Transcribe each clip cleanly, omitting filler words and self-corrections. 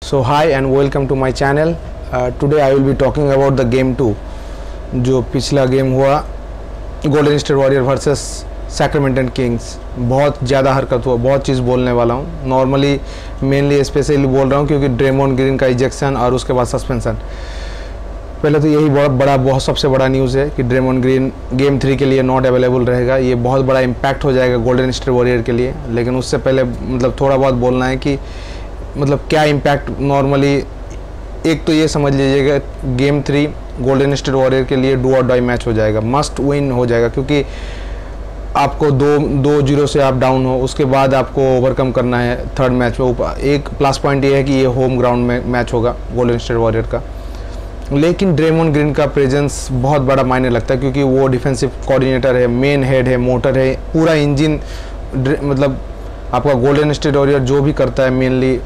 So hi and welcome to my channel. Today I will be talking about the game 2 जो पिछला game हुआ golden state warrior versus Sacramento Kings. बहुत ज़्यादा हरकत हुआ, बहुत चीज़ बोलने वाला हूँ। नॉर्मली मेनली स्पेशली बोल रहा हूँ क्योंकि ड्रेमोंड ग्रीन का इजेक्शन और उसके बाद सस्पेंशन। पहले तो यही बहुत सबसे बड़ा न्यूज़ है कि ड्रेमोंड ग्रीन गेम 3 के लिए नॉट अवेलेबल रहेगा। ये बहुत बड़ा इम्पैक्ट हो जाएगा गोल्डन स्टेट वॉरियर के लिए। लेकिन उससे पहले थोड़ा बहुत बोलना है कि क्या इम्पैक्ट नॉर्मली एक तो ये समझ लीजिएगा गेम 3 गोल्डन स्टेट वॉरियर के लिए डू और डाई मैच हो जाएगा, मस्ट विन हो जाएगा, क्योंकि आपको 2-0 से आप डाउन हो, उसके बाद आपको ओवरकम करना है थर्ड मैच में। एक प्लस पॉइंट ये है कि ये होम ग्राउंड में मैच होगा गोल्डन स्टेट वॉरियर का। लेकिन ड्रेमोंड ग्रीन का प्रेजेंस बहुत बड़ा मायने लगता है क्योंकि वो डिफेंसिव कोऑर्डिनेटर है, मेन हेड है, मोटर है, पूरा इंजन आपका गोल्डन स्टेट वॉरियर जो भी करता है mainly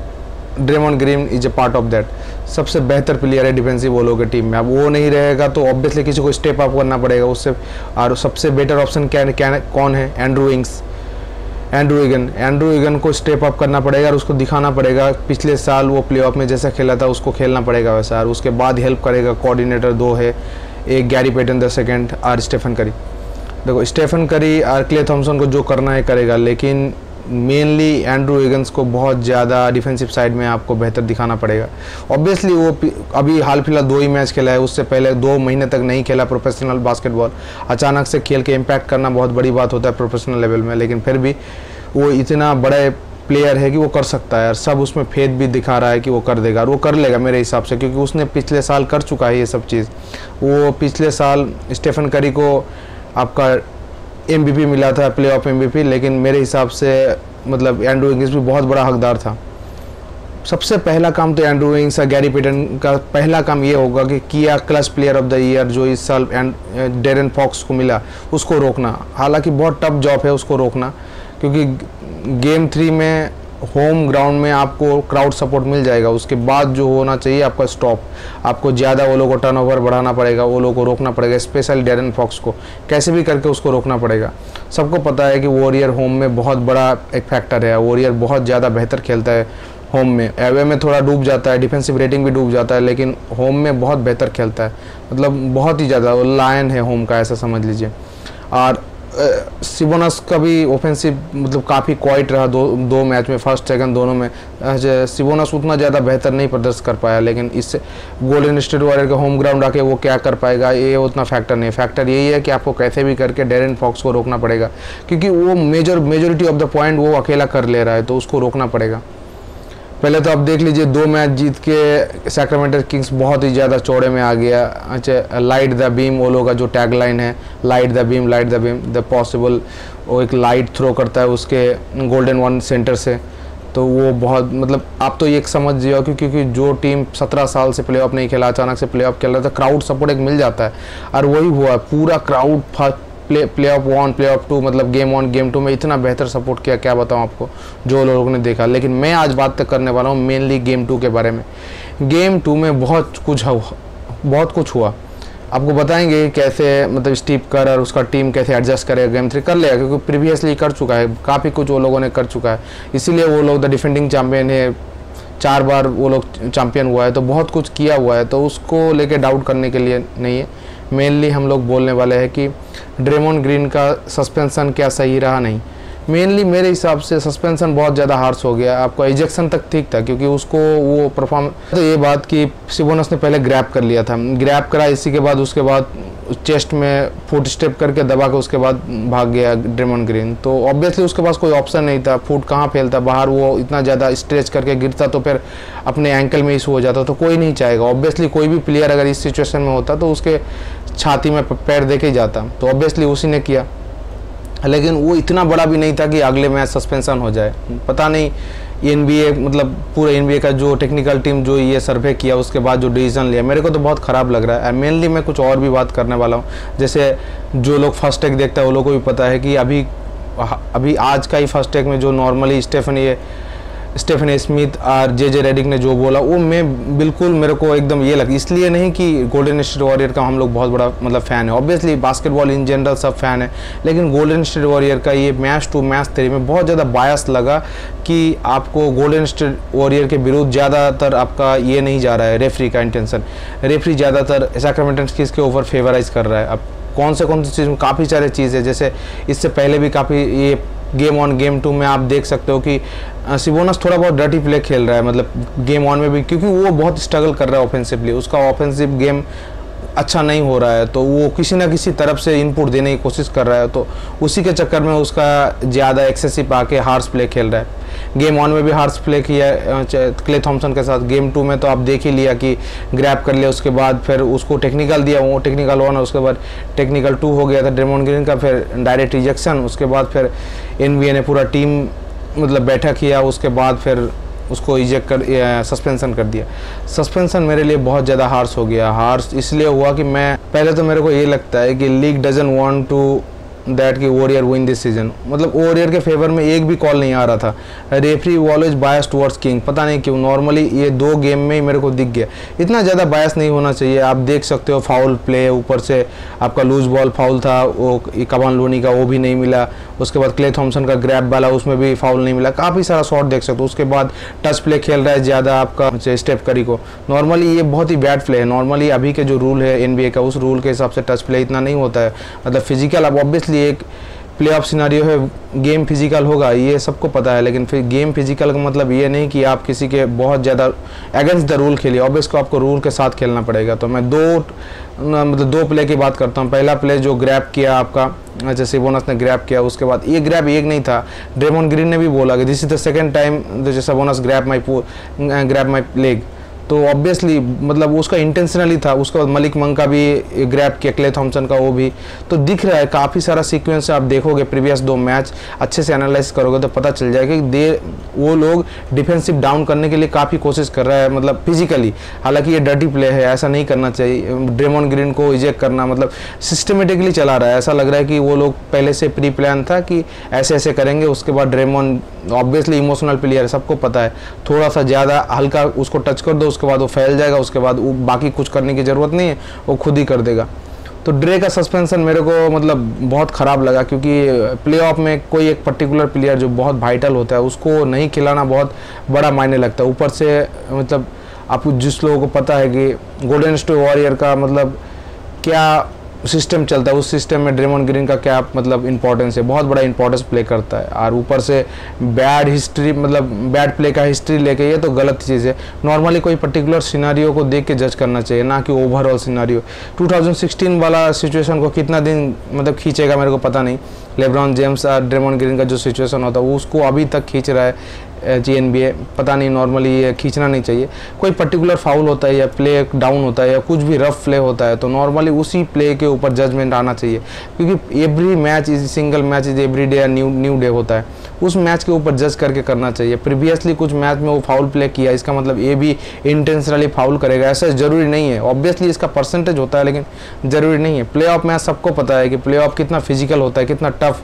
Draymond green is a part of that. सबसे बेहतर प्लेयर है डिफेंसिव वो लोगों के टीम में। अब वो नहीं रहेगा तो ऑब्वियसली किसी को स्टेप अप करना पड़ेगा उससे। और सबसे बेटर ऑप्शन कौन है? एंड्रू ईगन को स्टेप अप करना पड़ेगा और उसको दिखाना पड़ेगा पिछले साल वो प्लेऑफ में जैसा खेला था उसको खेलना पड़ेगा वैसा। और उसके बाद हेल्प करेगा कोऑर्डिनेटर 2 है, एक गैरी पेटन II और स्टेफन करी। देखो स्टेफन करी और क्ले थॉमसन को जो करना है करेगा, लेकिन मेनली एंड्रू ईगन्स को बहुत ज़्यादा डिफेंसिव साइड में आपको बेहतर दिखाना पड़ेगा। ऑब्वियसली वो अभी हाल फिलहाल 2 ही मैच खेला है, उससे पहले 2 महीने तक नहीं खेला प्रोफेशनल बास्केटबॉल। अचानक से खेल के इम्पैक्ट करना बहुत बड़ी बात होता है प्रोफेशनल लेवल में, लेकिन फिर भी वो इतना बड़ा प्लेयर है कि वो कर सकता है और सब उसमें फेथ भी दिखा रहा है कि वो कर देगा और वो कर लेगा मेरे हिसाब से, क्योंकि उसने पिछले साल कर चुका है ये सब चीज़। वो पिछले साल स्टेफन करी को आपका MVP मिला था, प्लेऑफ MVP, लेकिन मेरे हिसाब से एंड्रू विगिंस भी बहुत बड़ा हकदार था। सबसे पहला काम तो एंड्रू विगिंस और गैरी पेटन का पहला काम ये होगा कि किया clutch player of the year जो इस साल डेरन फॉक्स को मिला उसको रोकना। हालांकि बहुत टफ जॉब है उसको रोकना, क्योंकि गेम 3 में होम ग्राउंड में आपको क्राउड सपोर्ट मिल जाएगा। उसके बाद जो होना चाहिए आपका स्टॉप, आपको ज़्यादा वो लोगों को टर्नओवर बढ़ाना पड़ेगा, वो लोगों को रोकना पड़ेगा, स्पेशली डेरन फॉक्स को कैसे भी करके उसको रोकना पड़ेगा। सबको पता है कि वॉरियर होम में बहुत बड़ा एक फैक्टर है। वॉरियर बहुत ज़्यादा बेहतर खेलता है होम में, एवे में थोड़ा डूब जाता है, डिफेंसिव रेटिंग भी डूब जाता है, लेकिन होम में बहुत बेहतर खेलता है, बहुत ही ज़्यादा लायन है होम का, ऐसा समझ लीजिए। और सिबोनस का भी ऑफेंसिव काफ़ी क्वाइट रहा दो मैच में, फर्स्ट सेकंड दोनों में। सिबोनस उतना ज़्यादा बेहतर नहीं प्रदर्शन कर पाया, लेकिन इससे गोल्डन स्टेट वॉरियर का होम ग्राउंड आके वो क्या कर पाएगा ये उतना फैक्टर नहीं। फैक्टर यही है कि आपको कैसे भी करके डेरन फॉक्स को रोकना पड़ेगा, क्योंकि वो मेजोरिटी ऑफ द पॉइंट वो अकेला कर ले रहा है, तो उसको रोकना पड़ेगा। पहले तो आप देख लीजिए 2 मैच जीत के सैक्रामेंटो किंग्स बहुत ही ज़्यादा चौड़े में आ गया। अच्छा, लाइट द बीम वो लोग का जो टैगलाइन है, light the beam the possible, वो एक लाइट थ्रो करता है उसके गोल्डन वन सेंटर से। तो वो बहुत आप तो ये समझ जाओ क्योंकि जो टीम 17 साल से प्लेऑफ नहीं खेला अचानक से प्लेऑफ खेल रहा था, क्राउड सपोर्ट एक मिल जाता है। और वही हुआ, पूरा crowd playoff 1 playoff 2 game 1 game 2 में इतना बेहतर सपोर्ट किया, क्या बताऊं आपको, जो लोगों ने देखा। लेकिन मैं आज बात करने वाला हूं मेनली गेम 2 के बारे में। गेम 2 में बहुत कुछ हुआ। आपको बताएंगे कैसे स्टीव कर और उसका टीम कैसे एडजस्ट करेगा। गेम 3 कर लेगा क्योंकि प्रीवियसली कर चुका है, काफ़ी कुछ वो लोगों ने कर चुका है, इसीलिए वो लोग द डिफेंडिंग चैम्पियन है, 4 बार वो लोग चैम्पियन हुआ है, तो बहुत कुछ किया हुआ है, तो उसको लेके डाउट करने के लिए नहीं है। मेनली हम लोग बोलने वाले हैं कि ड्रेमोंड ग्रीन का सस्पेंशन क्या सही रहा नहीं। मेनली मेरे हिसाब से सस्पेंशन बहुत ज़्यादा हार्श हो गया। आपका इजेक्शन तक ठीक था क्योंकि उसको वो परफॉर्म, तो ये बात कि सिबोनस ने पहले ग्रैब कर लिया था, ग्रैब करा, इसी के बाद उसके बाद चेस्ट में फुट स्टेप करके दबा के उसके बाद भाग गया ड्रेमोंड ग्रीन। तो ऑब्वियसली उसके पास कोई ऑप्शन नहीं था, फुट कहाँ फैलता बाहर, वो इतना ज़्यादा स्ट्रेच करके गिरता तो फिर अपने एंकल में इशू हो जाता, तो कोई नहीं चाहेगा। ऑब्वियसली कोई भी प्लेयर अगर इस सिचुएशन में होता तो उसके छाती में पैर दे के ही जाता, तो ऑब्वियसली उसी ने किया। लेकिन वो इतना बड़ा भी नहीं था कि अगले मैच सस्पेंशन हो जाए। पता नहीं NBA पूरे NBA का जो टेक्निकल टीम जो ये सर्वे किया उसके बाद जो डिसीजन लिया, मेरे को तो बहुत ख़राब लग रहा है। मेनली मैं कुछ और भी बात करने वाला हूँ, जैसे जो लोग फर्स्ट टेक देखता है वो लोगों को भी पता है कि अभी आज का ही फर्स्ट टेक में जो नॉर्मली स्टेफन ये स्टेफन स्मिथ और जे रेडिक ने जो बोला वो मैं बिल्कुल मेरे को एकदम ये लगा। इसलिए नहीं कि गोल्डन स्टेट वॉरियर का हम लोग बहुत बड़ा मतलब फ़ैन है, ऑब्वियसली बास्केटबॉल इन जनरल सब फ़ैन है, लेकिन गोल्डन स्टेट वॉरियर का ये मैच टू मैच थ्योरी में बहुत ज़्यादा बायस लगा कि आपको गोल्डन स्टेट वॉरियर के विरुद्ध ज़्यादातर आपका ये नहीं जा रहा है रेफरी का इंटेंशन। रेफरी ज़्यादातर सैक्रामेंटो किंग्स के ऊपर फेवराइज कर रहा है। अब कौन से चीज़ में काफ़ी सारे चीज़ है, जैसे इससे पहले भी काफ़ी ये गेम 1 गेम 2 में आप देख सकते हो कि सिबोनस थोड़ा बहुत डर्टी प्ले खेल रहा है, मतलब गेम 1 में भी, क्योंकि वो बहुत स्ट्रगल कर रहा है ऑफेंसिवली, उसका ऑफेंसिव गेम अच्छा नहीं हो रहा है, तो वो किसी ना किसी तरफ से इनपुट देने की कोशिश कर रहा है, तो उसी के चक्कर में उसका ज़्यादा एक्सेसिव आके हार्श प्ले खेल रहा है। गेम 1 में भी हार्श प्ले किया क्ले थॉम्पसन के साथ, गेम 2 में तो आप देख ही लिया कि ग्रैब कर लिया, उसके बाद फिर उसको टेक्निकल दिया, वो टेक्निकल 1 उसके बाद टेक्निकल 2 हो गया था ड्रेमॉन्ड ग्रीन का, फिर डायरेक्ट रिजेक्शन, उसके बाद फिर NBA ने पूरा टीम मतलब बैठक किया, उसके बाद फिर उसको इजेक्ट कर सस्पेंशन कर दिया। सस्पेंशन मेरे लिए बहुत ज़्यादा हार्श हो गया। हार्श इसलिए हुआ कि मैं पहले तो मेरे को ये लगता है कि league doesn't want to that कि वॉरियर विन दिस सीजन, मतलब वॉरियर के फेवर में एक भी कॉल नहीं आ रहा था। Referee always bias towards King, पता नहीं क्यों, नॉर्मली ये 2 गेम में ही मेरे को दिख गया। इतना ज़्यादा बायस नहीं होना चाहिए। आप देख सकते हो फाउल प्ले, ऊपर से आपका लूज बॉल फाउल था, वो कवान लोनी का वो भी नहीं मिला, उसके बाद क्ले थॉम्पसन का ग्रैब वाला उसमें भी फाउल नहीं मिला, काफ़ी सारा शॉट देख सकते हो। उसके बाद टच प्ले खेल रहा है ज़्यादा आपका स्टेफ करी को, नॉर्मली ये बहुत ही बैड प्ले है। नॉर्मली अभी के जो रूल है NBA का, उस रूल के हिसाब से टच प्ले इतना नहीं होता है, मतलब फिजिकल। अब ऑब्वियसली एक प्लेऑफ सिनारियो है, गेम फिजिकल होगा, ये सबको पता है, लेकिन फिर गेम फिजिकल का मतलब ये नहीं कि आप किसी के बहुत ज़्यादा अगेंस्ट द रूल खेलिए, ऑब्वियसली आपको रूल के साथ खेलना पड़ेगा। तो मैं दो प्ले की बात करता हूँ। पहला प्ले जो ग्रैब किया आपका, अच्छा सिबोनस ने ग्रैब किया, उसके बाद ये ग्रैब एक नहीं था, ड्रेमॉन्ड ग्रीन ने भी बोला कि this is the second time सिबोनस ग्रैब माई लेग, तो ऑब्वियसली मतलब उसका इंटेंशनली था। उसके बाद मलिक मंक का भी ग्रैब किया, क्ले थॉम्पसन का वो भी, तो दिख रहा है काफ़ी सारा सीक्वेंस आप देखोगे प्रीवियस 2 मैच अच्छे से एनालाइज करोगे तो पता चल जाएगा कि वो लोग डिफेंसिव डाउन करने के लिए काफ़ी कोशिश कर रहा है, मतलब फिजिकली। हालांकि ये डर्टी प्ले है, ऐसा नहीं करना चाहिए। ड्रेमॉन्ड ग्रीन को इजेक्ट करना मतलब सिस्टमेटिकली चला रहा है, ऐसा लग रहा है कि वो लोग पहले से प्री प्लान था कि ऐसे ऐसे करेंगे। उसके बाद ड्रेमॉन्ड ऑब्वियसली इमोशनल प्लेयर है, सबको पता है, थोड़ा सा ज़्यादा हल्का उसको टच कर दो, उसके बाद वो फैल जाएगा, उसके बाद वो बाकी कुछ करने की ज़रूरत नहीं है, वो खुद ही कर देगा। तो ड्रे का सस्पेंशन मेरे को मतलब बहुत ख़राब लगा, क्योंकि प्लेऑफ में कोई एक पर्टिकुलर प्लेयर जो बहुत वाइटल होता है उसको नहीं खिलाना बहुत बड़ा मायने लगता है। ऊपर से मतलब आपको जिस लोगों को पता है कि गोल्डन स्टेट वॉरियर का मतलब क्या सिस्टम चलता है, उस सिस्टम में ड्रेमॉन्ड ग्रीन का क्या मतलब इंपॉर्टेंस है, बहुत बड़ा इंपॉर्टेंस प्ले करता है। और ऊपर से बैड हिस्ट्री, मतलब बैड प्ले का हिस्ट्री लेके, ये तो गलत चीज़ है। नॉर्मली कोई पर्टिकुलर सिनारियो को देख के जज करना चाहिए, ना कि ओवरऑल सिनारियो। 2016 वाला सिचुएशन को कितना दिन मतलब खींचेगा मेरे को पता नहीं, लेब्रॉन जेम्स और ड्रेमॉन्ड ग्रीन का जो सिचुएशन होता है वो उसको अभी तक खींच रहा है NBA, पता नहीं, नॉर्मली ये खींचना नहीं चाहिए। कोई पर्टिकुलर फाउल होता है या प्ले डाउन होता है या कुछ भी रफ प्ले होता है तो नॉर्मली उसी प्ले के ऊपर जजमेंट आना चाहिए, क्योंकि every match is single match is every day new day होता है, उस मैच के ऊपर जज करके करना चाहिए। प्रीवियसली कुछ मैच में वो फाउल प्ले किया, इसका मतलब ये भी इंटेंशनली फाउल करेगा, ऐसा ज़रूरी नहीं है। ऑब्वियसली इसका परसेंटेज होता है लेकिन ज़रूरी नहीं है। प्ले ऑफ मैच सबको पता है कि प्ले ऑफ कितना फिजिकल होता है, कितना टफ,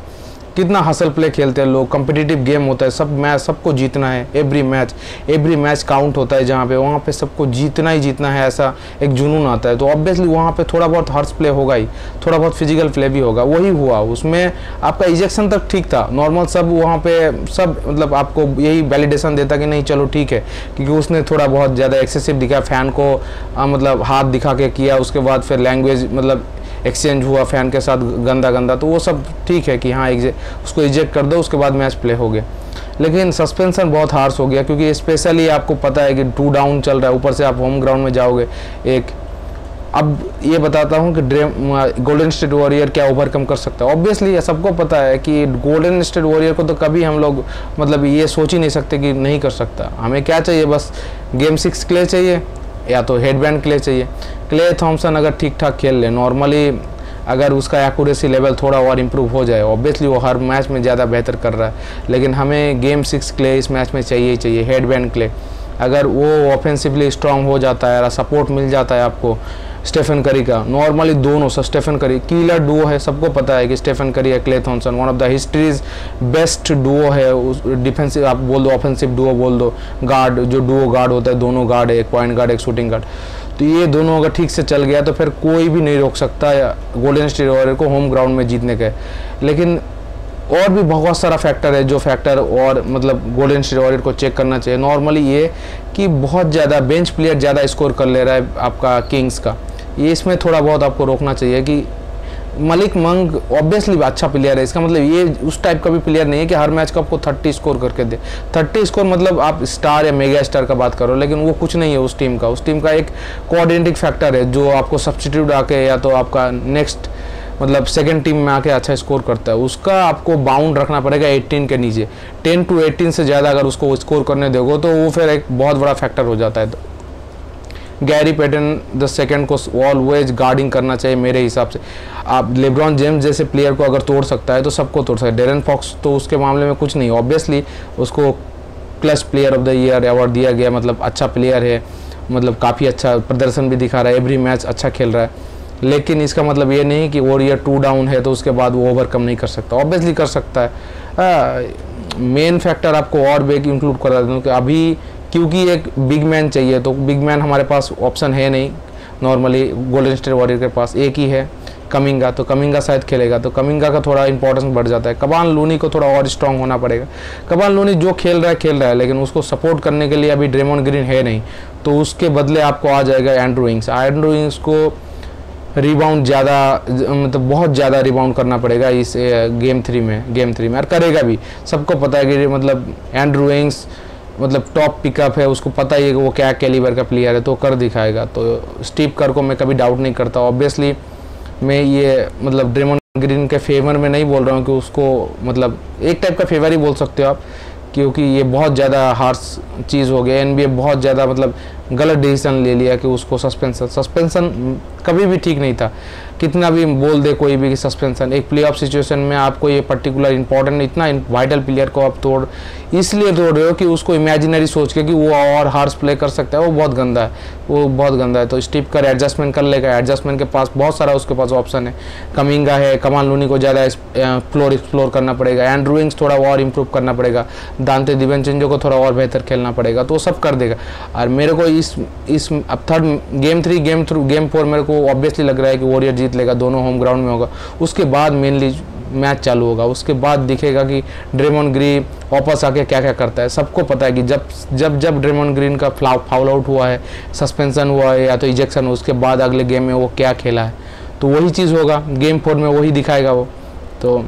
कितना हसल प्ले खेलते हैं लोग, कम्पिटिटिव गेम होता है, सब मैच सबको जीतना है। एवरी मैच काउंट होता है, जहाँ पे वहाँ पे सबको जीतना ही जीतना है, ऐसा एक जुनून आता है। तो ऑब्वियसली वहाँ पे थोड़ा बहुत हार्श प्ले होगा ही, थोड़ा बहुत फिजिकल प्ले भी होगा, वही हुआ। उसमें आपका इजेक्शन तक ठीक था, नॉर्मल सब वहाँ पे सब मतलब आपको यही वैलिडेशन देता कि नहीं चलो ठीक है, क्योंकि उसने थोड़ा बहुत ज़्यादा एक्सेसिव दिखा, फैन को मतलब हाथ दिखा के किया, उसके बाद फिर लैंग्वेज मतलब एक्सचेंज हुआ फैन के साथ गंदा, तो वो सब ठीक है कि हाँ उसको इजेक्ट कर दो, उसके बाद मैच प्ले हो गया। लेकिन सस्पेंशन बहुत हार्श हो गया, क्योंकि स्पेशली आपको पता है कि 2 डाउन चल रहा है, ऊपर से आप होम ग्राउंड में जाओगे एक। अब ये बताता हूँ कि गोल्डन स्टेट वॉरियर क्या ओवरकम कर सकता है। ऑब्वियसली सबको पता है कि गोल्डन स्टेट वॉरियर को तो कभी हम लोग मतलब ये सोच ही नहीं सकते कि नहीं कर सकता। हमें क्या चाहिए, बस गेम 6 क्ले चाहिए या तो हेडबैंड क्ले चाहिए। क्ले थॉम्पसन अगर ठीक ठाक खेल ले, नॉर्मली अगर उसका एक्यूरेसी लेवल थोड़ा और इम्प्रूव हो जाए, ऑब्वियसली वो हर मैच में ज़्यादा बेहतर कर रहा है, लेकिन हमें गेम 6 क्ले इस मैच में चाहिए ही चाहिए, हेडबैंड क्ले। अगर वो ऑफेंसिवली स्ट्रांग हो जाता है, सपोर्ट मिल जाता है आपको, स्टेफन करी का। नॉर्मली दोनों स्टेफन करी कीलर डुओ है, सबको पता है कि स्टेफन करी है Klay Thompson one of the history's best duo है। उस डिफेंसिव आप बोल दो, ऑफेंसिव डुओ बोल दो, गार्ड जो डुओ गार्ड होता है, दोनों गार्ड है, एक पॉइंट गार्ड एक शूटिंग गार्ड। तो ये दोनों अगर ठीक से चल गया तो फिर कोई भी नहीं रोक सकता गोल्डन स्टेट वॉरियर को होम ग्राउंड में जीतने के। लेकिन और भी बहुत सारा फैक्टर है जो फैक्टर और मतलब गोल्डन स्टेट वॉरियर को चेक करना चाहिए। नॉर्मली ये कि बहुत ज़्यादा बेंच प्लेयर ज़्यादा स्कोर कर ले रहा है आपका किंग्स का, ये इसमें थोड़ा बहुत आपको रोकना चाहिए कि मलिक मंग ऑब्वियसली अच्छा प्लेयर है, इसका मतलब ये उस टाइप का भी प्लेयर नहीं है कि हर मैच का आपको 30 स्कोर करके दे। 30 स्कोर मतलब आप स्टार या मेगा स्टार का बात करो, लेकिन वो कुछ नहीं है उस टीम का। उस टीम का एक कोऑर्डिनेटिंग फैक्टर है जो आपको सब्स्टिट्यूट आके या तो आपका नेक्स्ट मतलब सेकंड टीम में आके अच्छा स्कोर करता है, उसका आपको बाउंड रखना पड़ेगा 18 के नीचे। 10 to 18 से ज़्यादा अगर उसको स्कोर करने दोगे तो वो फिर एक बहुत बड़ा फैक्टर हो जाता है। गैरी पैटन द सेकंड को ऑलवेज गार्डिंग करना चाहिए मेरे हिसाब से। आप लेब्रॉन जेम्स जैसे प्लेयर को अगर तोड़ सकता है तो सबको तोड़ सकता है। डेरन फॉक्स तो उसके मामले में कुछ नहीं, ऑब्वियसली उसको clutch player of the year award दिया गया, मतलब अच्छा प्लेयर है, मतलब काफ़ी अच्छा प्रदर्शन भी दिखा रहा है, एवरी मैच अच्छा खेल रहा है। लेकिन इसका मतलब ये नहीं कि वॉरियर 2 डाउन है तो उसके बाद वो ओवरकम नहीं कर सकता, ऑब्वियसली कर सकता है। मेन फैक्टर आपको और भी इंक्लूड करा दूँ कि अभी क्योंकि एक बिग मैन चाहिए, तो बिग मैन हमारे पास ऑप्शन है नहीं नॉर्मली। गोल्डन स्टेट वॉरियर के पास एक ही है कमिंगा, तो कमिंगा शायद खेलेगा, तो कमिंगा का थोड़ा इंपॉर्टेंस बढ़ जाता है। कवान लूनी को थोड़ा और स्ट्रांग होना पड़ेगा। कवान लूनी जो खेल रहा है लेकिन उसको सपोर्ट करने के लिए अभी ड्रेमॉन्ड ग्रीन है नहीं, तो उसके बदले आपको आ जाएगा एंड्रू इंग्स। एंड्रू इंग्स को रिबाउंड ज़्यादा मतलब बहुत ज़्यादा रिबाउंड करना पड़ेगा इस गेम थ्री में और करेगा भी। सबको पता है कि मतलब एंड्रू इंग्स मतलब टॉप पिकअप है, उसको पता ही है कि वो क्या कैलिबर का प्लेयर है, तो कर दिखाएगा। तो स्टीव कर को मैं कभी डाउट नहीं करता। ऑब्वियसली मैं ये मतलब ड्रेमॉन्ड ग्रीन के फेवर में नहीं बोल रहा हूँ कि उसको मतलब एक टाइप का फेवर ही बोल सकते हो आप, क्योंकि ये बहुत ज़्यादा हार्श चीज़ हो गया। NBA बहुत ज़्यादा मतलब गलत डिसीजन ले लिया कि उसको सस्पेंशन कभी भी ठीक नहीं था। कितना भी बोल दे कोई भी कि सस्पेंशन, एक प्लेऑफ सिचुएशन में आपको ये पर्टिकुलर इंपॉर्टेंट इतना वाइटल प्लेयर को आप इसलिए तोड़ रहे हो कि उसको इमेजिनरी सोच के कि वो और हार्श प्ले कर सकता है, वो बहुत गंदा है। तो स्टीव कर एडजस्टमेंट कर लेगा। एडजस्टमेंट के पास बहुत सारा उसके पास ऑप्शन है। कमिंगा है, कमाल लूनी को ज़्यादा फ्लोर एक्सप्लोर करना पड़ेगा, एंड्रू इंग्स थोड़ा और इम्प्रूव करना पड़ेगा, दांते डिविंचेंजो को थोड़ा और बेहतर खेलना पड़ेगा, तो वो सब कर देगा। और मेरे को इस अब थर्ड गेम 4 मेरे को ऑब्वियसली लग रहा है कि वॉरियर जीत लेगा, दोनों होम ग्राउंड में होगा। उसके बाद मेनली मैच चालू होगा, उसके बाद दिखेगा कि ड्रेमॉन्ड ग्रीन वापस आके क्या क्या करता है। सबको पता है कि जब ड्रेमॉन्ड ग्रीन का फाउल आउट हुआ है, सस्पेंशन हुआ है या तो इजेक्शन हुआ, उसके बाद अगले गेम में वो क्या खेला है, तो वही चीज़ होगा गेम 4 में, वही दिखाएगा वो। तो